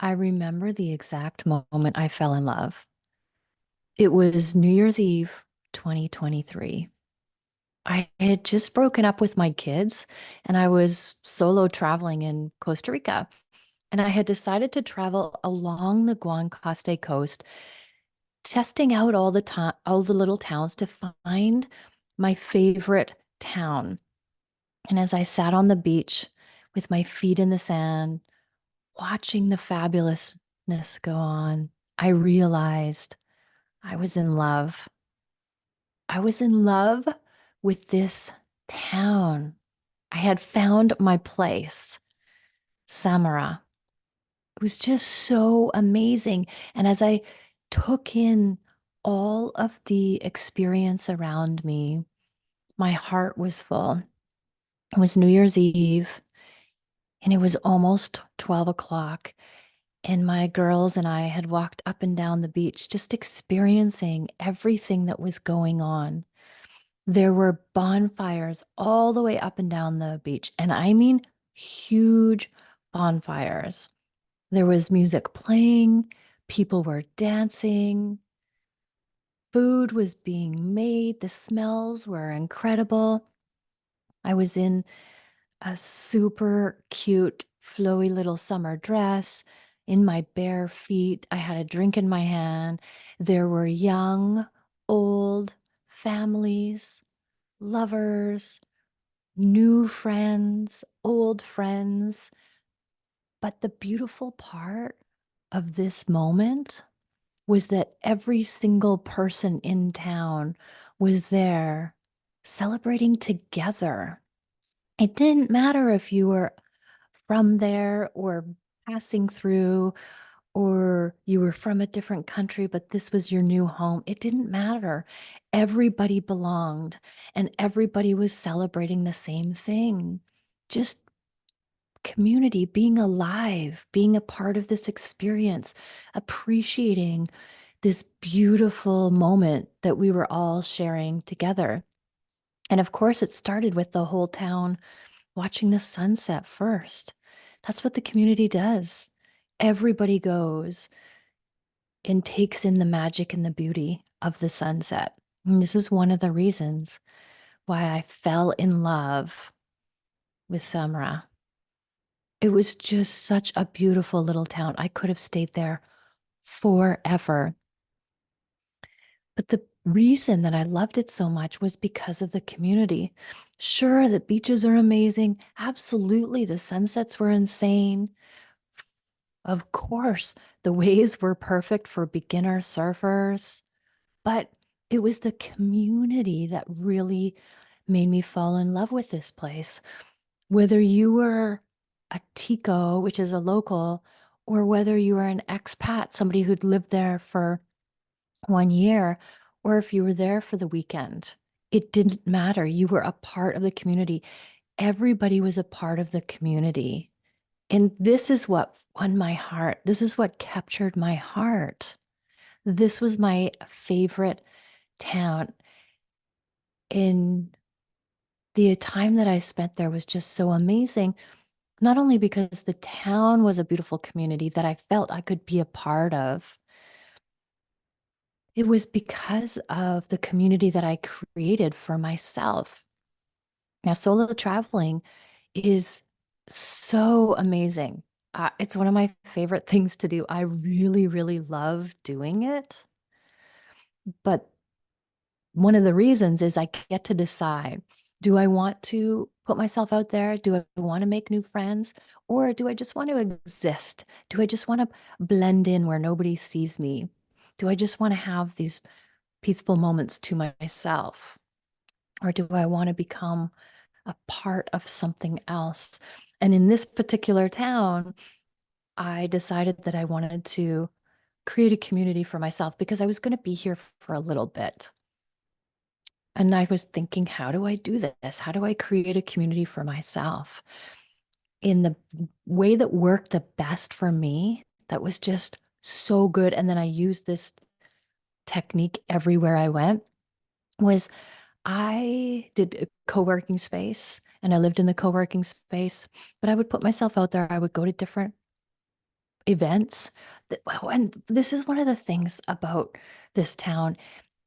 I remember the exact moment I fell in love. It was New Year's Eve, 2023. I had just broken up with my kids and I was solo traveling in Costa Rica. And I had decided to travel along the Guanacaste coast, testing out all the little towns to find my favorite town. And as I sat on the beach with my feet in the sand, watching the fabulousness go on, I realized I was in love. I was in love with this town. I had found my place, Samara. It was just so amazing. And as I took in all of the experience around me, my heart was full. It was New Year's Eve, and it was almost 12 o'clock. And my girls and I had walked up and down the beach, just experiencing everything that was going on. There were bonfires all the way up and down the beach. And I mean huge bonfires. There was music playing, people were dancing, food was being made, the smells were incredible. I was in a super cute, flowy little summer dress in my bare feet. I had a drink in my hand. There were young, old, families, lovers, new friends, old friends. But the beautiful part of this moment was that every single person in town was there celebrating together. It didn't matter if you were from there or passing through, or you were from a different country, but this was your new home. It didn't matter. Everybody belonged and everybody was celebrating the same thing. Just community, being alive, being a part of this experience, appreciating this beautiful moment that we were all sharing together. And of course, it started with the whole town watching the sunset first. That's what the community does. Everybody goes and takes in the magic and the beauty of the sunset. And this is one of the reasons why I fell in love with Samra. It was just such a beautiful little town. I could have stayed there forever. But the reason that I loved it so much was because of the community. Sure, the beaches are amazing. Absolutely, the sunsets were insane. Of course, the waves were perfect for beginner surfers. But it was the community that really made me fall in love with this place. Whether you were a Tico, which is a local, or whether you were an expat, somebody who'd lived there for 1 year, or if you were there for the weekend, it didn't matter. You were a part of the community. Everybody was a part of the community. And this is what won my heart. This is what captured my heart. This was my favorite town. In the time that I spent there was just so amazing, not only because the town was a beautiful community that I felt I could be a part of, it was because of the community that I created for myself. Now, solo traveling is so amazing. It's one of my favorite things to do. I really, really love doing it. But one of the reasons is I get to decide, do I want to put myself out there? Do I want to make new friends? Or do I just want to exist? Do I just want to blend in where nobody sees me? Do I just want to have these peaceful moments to myself? Or do I want to become a part of something else? And in this particular town, I decided that I wanted to create a community for myself because I was going to be here for a little bit. And I was thinking, how do I do this? How do I create a community for myself in the way that worked the best for me? That was just so good. And then I used this technique everywhere I went was I did a co-working space and I lived in the co-working space, but I would put myself out there. I would go to different events well, and this is one of the things about this town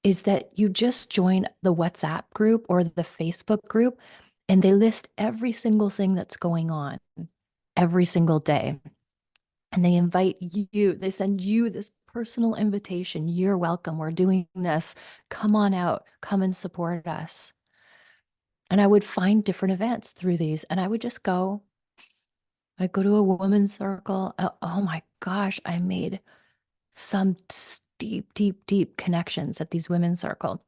is that you just join the WhatsApp group or the Facebook group, and they list every single thing that's going on every single day. And they invite you, they send you this personal invitation. You're welcome. We're doing this. Come on out. Come and support us. And I would find different events through these, and I would just go. I'd go to a women's circle. Oh my gosh, I made some deep, deep, deep connections at these women's circle.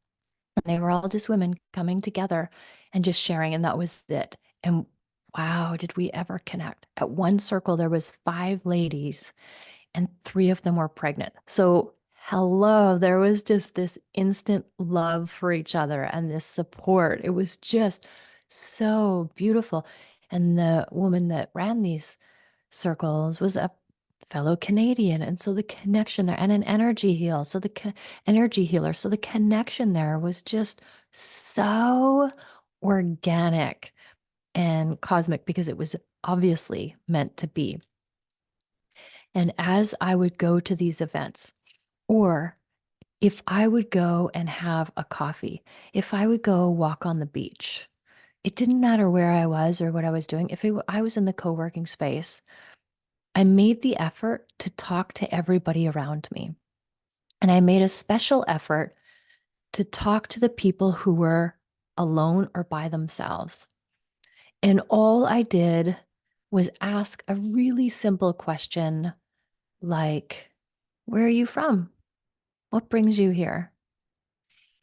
And they were all just women coming together and just sharing, and that was it. And wow, did we ever connect? At one circle, there was 5 ladies, and 3 of them were pregnant. So hello, there was just this instant love for each other and this support. It was just so beautiful. And the woman that ran these circles was a fellow Canadian. And so the connection there and an energy heal. So energy healer. So the connection there was just so organic and cosmic because it was obviously meant to be. And as I would go to these events, or if I would go and have a coffee, if I would go walk on the beach, it didn't matter where I was or what I was doing. I was in the co-working space, I made the effort to talk to everybody around me. And I made a special effort to talk to the people who were alone or by themselves. And all I did was ask a really simple question like, where are you from? What brings you here?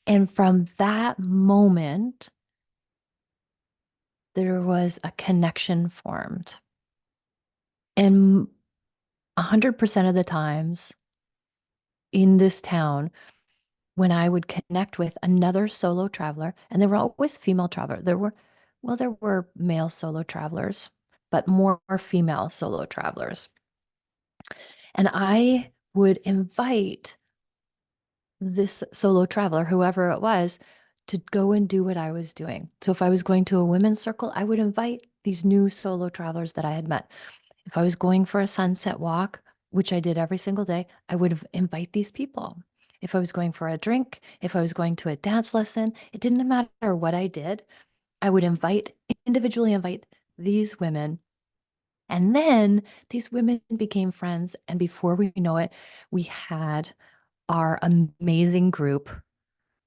And from that moment, there was a connection formed. And 100% of the times in this town, when I would connect with another solo traveler, and there were always female travelers. There were male solo travelers, but more female solo travelers. And I would invite this solo traveler, whoever it was, to go and do what I was doing. So if I was going to a women's circle, I would invite these new solo travelers that I had met. If I was going for a sunset walk, which I did every single day, I would invite these people. If I was going for a drink, if I was going to a dance lesson, it didn't matter what I did. I would individually invite these women. And then these women became friends. And before we know it, we had our amazing group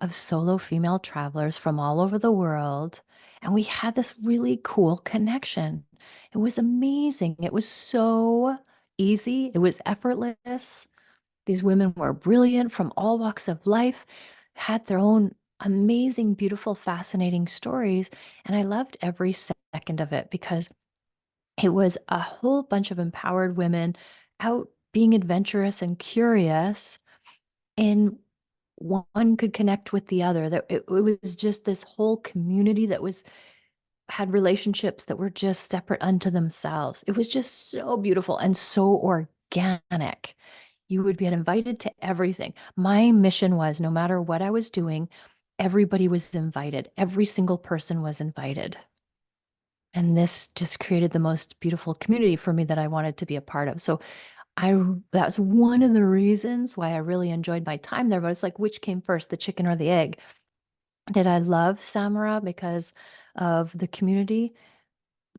of solo female travelers from all over the world. And we had this really cool connection. It was amazing. It was so easy. It was effortless. These women were brilliant from all walks of life, had their own amazing, beautiful, fascinating stories. And I loved every second of it because it was a whole bunch of empowered women out being adventurous and curious. And one could connect with the other. That it was just this whole community that had relationships that were just separate unto themselves. It was just so beautiful and so organic. You would get invited to everything. My mission was no matter what I was doing, everybody was invited. Every single person was invited. And this just created the most beautiful community for me that I wanted to be a part of. So that's one of the reasons why I really enjoyed my time there. But it's like, which came first, the chicken or the egg? Did I love Samara because of the community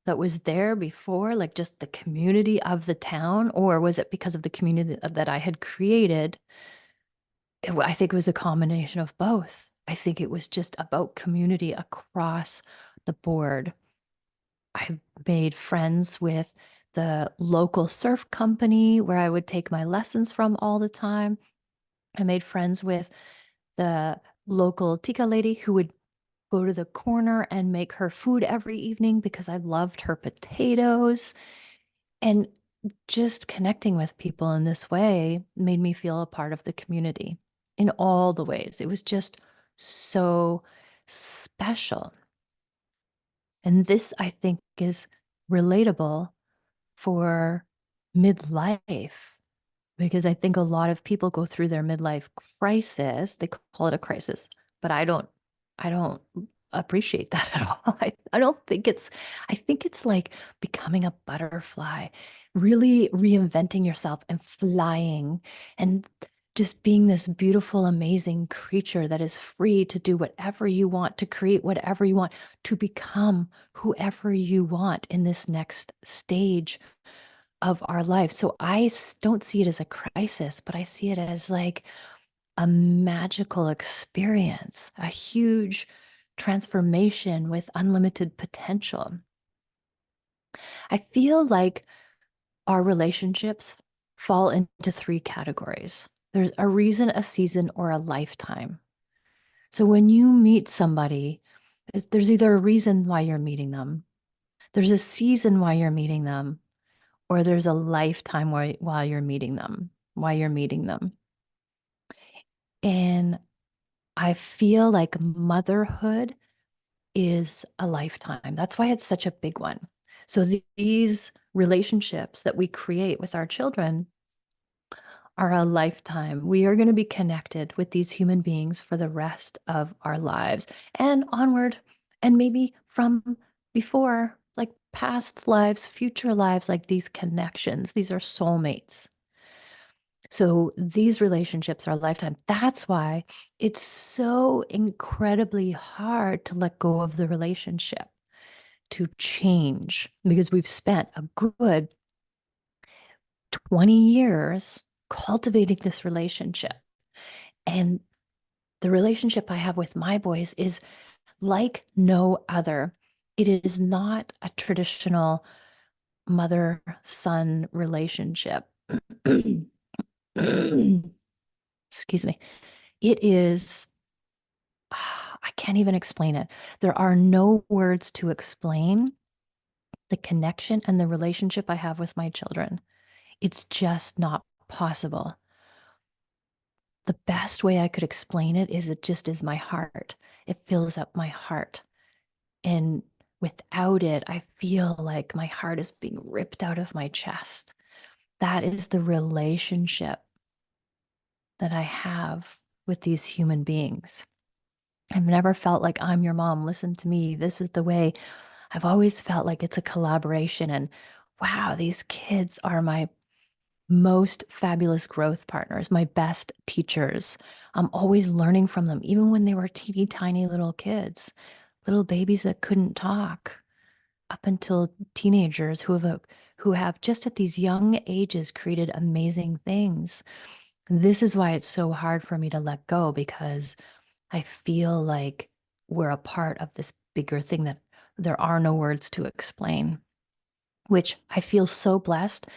that was there before, like just the community of the town, or was it because of the community that I had created? I think it was a combination of both. I think it was just about community across the board. I made friends with the local surf company where I would take my lessons from all the time. I made friends with the local tika lady who would go to the corner and make her food every evening because I loved her potatoes. And just connecting with people in this way made me feel a part of the community in all the ways. It was just so special. And this, I think, is relatable for midlife because I think a lot of people go through their midlife crisis. They call it a crisis, but I don't appreciate that at all. I don't think I think it's like becoming a butterfly, really reinventing yourself and flying and just being this beautiful, amazing creature that is free to do whatever you want, to create whatever you want, to become whoever you want in this next stage of our life. So don't see it as a crisis, but I see it as like a magical experience, a huge transformation with unlimited potential. I feel like our relationships fall into three categories. There's a reason, a season, or a lifetime. So when you meet somebody, there's either a reason why you're meeting them, there's a season why you're meeting them, or there's a lifetime while you're meeting them, why you're meeting them. And I feel like motherhood is a lifetime. That's why it's such a big one. So these relationships that we create with our children are a lifetime. We are going to be connected with these human beings for the rest of our lives and onward, and maybe from before, like past lives, future lives, like these connections. These are soulmates. So these relationships are a lifetime. That's why it's so incredibly hard to let go of the relationship, to change, because we've spent a good 20 years cultivating this relationship. And the relationship I have with my boys is like no other. It is not a traditional mother-son relationship. Excuse me. It is, I can't even explain it. There are no words to explain the connection and the relationship I have with my children. It's just not possible. The best way I could explain it is it just is my heart. It fills up my heart. And without it, I feel like my heart is being ripped out of my chest. That is the relationship that I have with these human beings. I've never felt like I'm your mom. Listen to me. This is the way. I've always felt like it's a collaboration. And wow, these kids are my most fabulous growth partners, my best teachers. I'm always learning from them, even when they were teeny tiny little kids, little babies that couldn't talk, up until teenagers who have just at these young ages created amazing things. This is why it's so hard for me to let go, because I feel like we're a part of this bigger thing that there are no words to explain, which I feel so blessed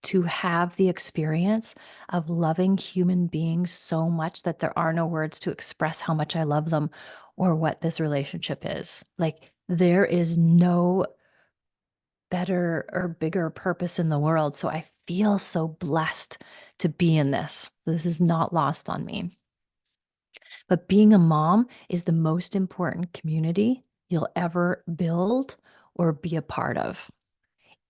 to have the experience of loving human beings so much that there are no words to express how much I love them or what this relationship is. Like, there is no better or bigger purpose in the world. So I feel so blessed to be in this. This is not lost on me. But being a mom is the most important community you'll ever build or be a part of.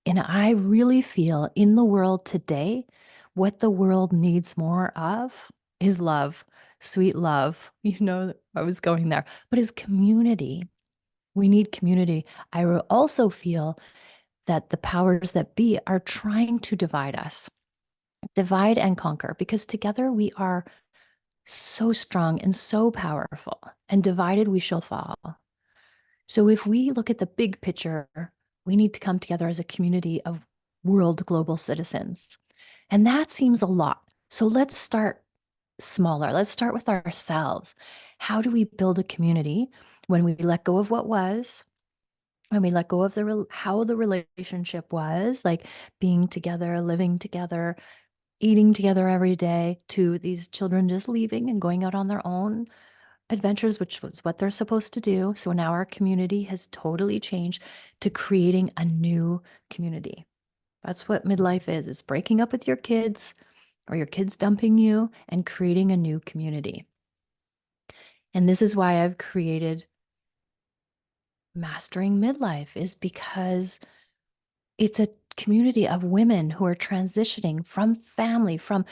And I really feel in the world today, what the world needs more of is love, sweet love. You know, I was going there, but is community. We need community. I also feel that the powers that be are trying to divide us, divide and conquer, because together we are so strong and so powerful, and divided we shall fall. So if we look at the big picture, we need to come together as a community of world global citizens. And that seems a lot. So let's start smaller. Let's start with ourselves. How do we build a community when we let go of what was, when we let go of how the relationship was, like being together, living together, eating together every day, to these children just leaving and going out on their own adventures, which was what they're supposed to do. So now our community has totally changed to creating a new community. That's what midlife is. It's breaking up with your kids or your kids dumping you and creating a new community. And this is why I've created Mastering Midlife, is because it's a community of women who are transitioning from family, from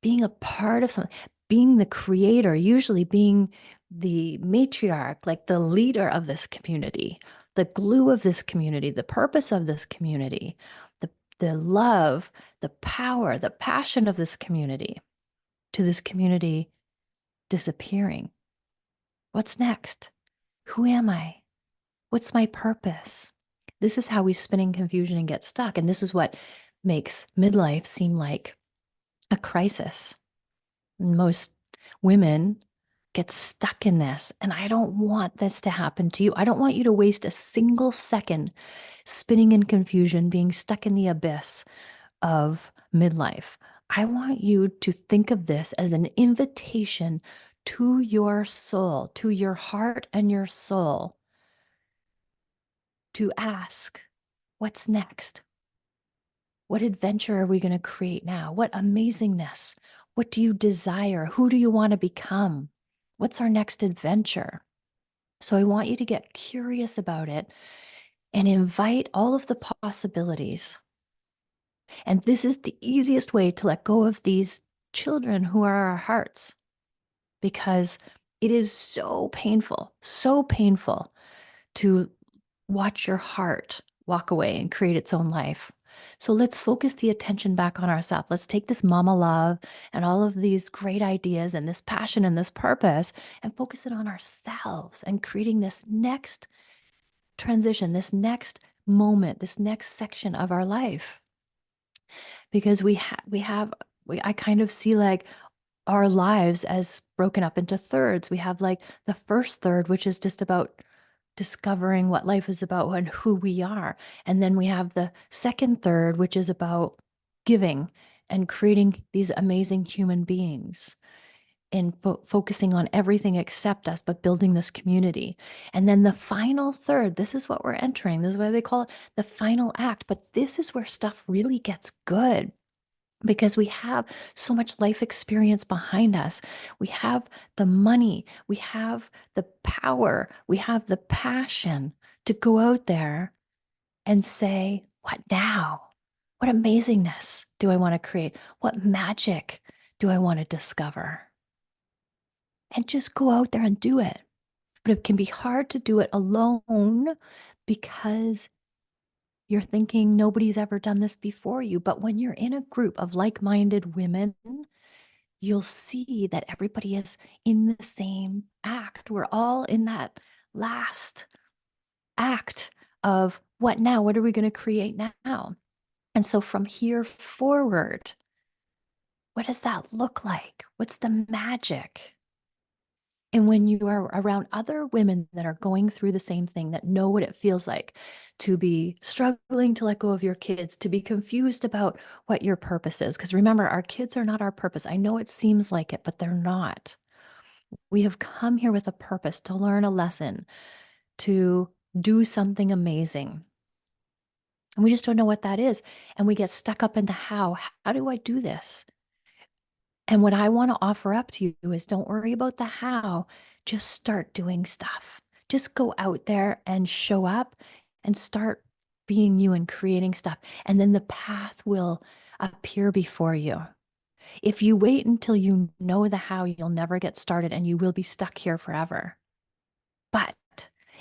being a part of something, being the creator, usually being the matriarch, like the leader of this community, the glue of this community, the purpose of this community, the, the love, the power, the passion of this community, to this community disappearing. What's next? Who am I? What's my purpose? This is how we spin in confusion and get stuck. And this is what makes midlife seem like a crisis. Most women get stuck in this. And I don't want this to happen to you. I don't want you to waste a single second spinning in confusion, being stuck in the abyss of midlife. I want you to think of this as an invitation to your soul, to your heart and your soul, to ask, what's next? What adventure are we going to create now? What amazingness? What do you desire? Who do you want to become? What's our next adventure? So I want you to get curious about it and invite all of the possibilities. And this is the easiest way to let go of these children who are our hearts, because it is so painful to watch your heart walk away and create its own life. So let's focus the attention back on ourselves. Let's take this mama love and all of these great ideas and this passion and this purpose and focus it on ourselves and creating this next transition, this next moment, this next section of our life. Because I kind of see like our lives as broken up into thirds. We have like the first third, which is just about discovering what life is about and who we are. And then we have the second third, which is about giving and creating these amazing human beings and focusing on everything except us, but building this community. And then the final third, this is what we're entering. This is why they call it the final act. But this is where stuff really gets good, because we have so much life experience behind us. We have the money, we have the power, we have the passion to go out there and say, what now? What amazingness do I want to create? What magic do I want to discover? And just go out there and do it. But it can be hard to do it alone because you're thinking nobody's ever done this before you. But when you're in a group of like-minded women, you'll see that everybody is in the same act. We're all in that last act of what now? What are we going to create now? And so from here forward, what does that look like? What's the magic? And when you are around other women that are going through the same thing, that know what it feels like to be struggling to let go of your kids, to be confused about what your purpose is. Because remember, our kids are not our purpose. I know it seems like it, but they're not. We have come here with a purpose to learn a lesson, to do something amazing. And we just don't know what that is. And we get stuck up in the how. How do I do this? And what I want to offer up to you is don't worry about the how, just start doing stuff. Just go out there and show up and start being you and creating stuff. And then the path will appear before you. If you wait until you know the how, you'll never get started and you will be stuck here forever. But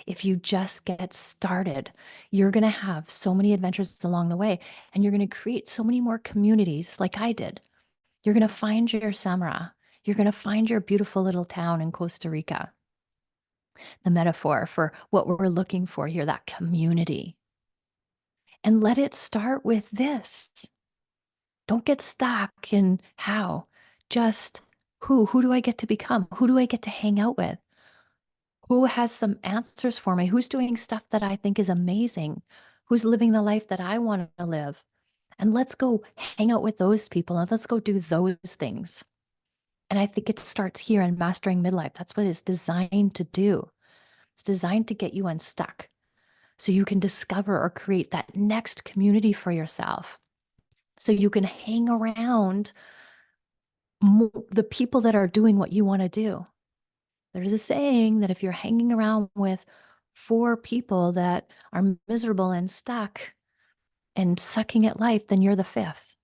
if you just get started, you're going to have so many adventures along the way, and you're going to create so many more communities like I did. You're going to find your Samara. You're going to find your beautiful little town in Costa Rica. The metaphor for what we're looking for here, that community. And let it start with this. Don't get stuck in how. Just who? Who do I get to become? Who do I get to hang out with? Who has some answers for me? Who's doing stuff that I think is amazing? Who's living the life that I want to live? And let's go hang out with those people and let's go do those things. And I think it starts here in Mastering Midlife. That's what it's designed to do. It's designed to get you unstuck so you can discover or create that next community for yourself. So you can hang around the people that are doing what you want to do. There's a saying that if you're hanging around with 4 people that are miserable and stuck and sucking at life, then you're the 5th.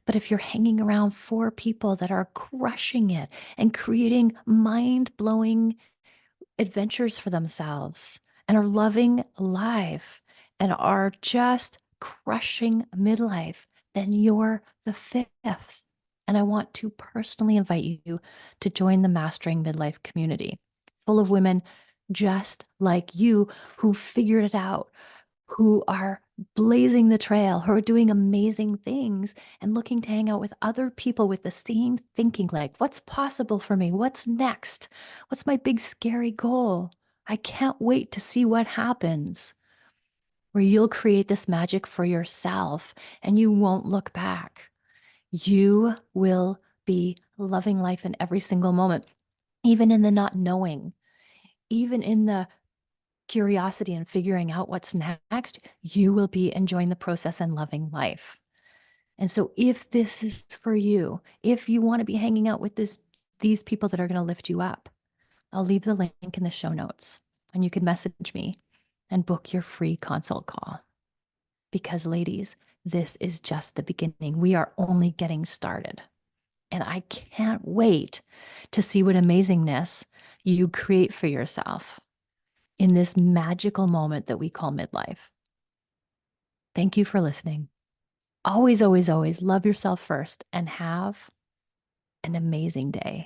But if you're hanging around 4 people that are crushing it and creating mind-blowing adventures for themselves and are loving life and are just crushing midlife, then you're the fifth. And I want to personally invite you to join the Mastering Midlife Community, full of women just like you who figured it out, who are blazing the trail, who are doing amazing things and looking to hang out with other people with the same thinking, like, what's possible for me? What's next? What's my big scary goal? I can't wait to see what happens. Where you'll create this magic for yourself and you won't look back. You will be loving life in every single moment, even in the not knowing, even in the curiosity and figuring out what's next, you will be enjoying the process and loving life. And so if this is for you, if you want to be hanging out with these people that are going to lift you up, I'll leave the link in the show notes and you can message me and book your free consult call. Because ladies, this is just the beginning. We are only getting started. And I can't wait to see what amazingness you create for yourself in this magical moment that we call midlife. Thank you for listening. Always, always, always love yourself first and have an amazing day.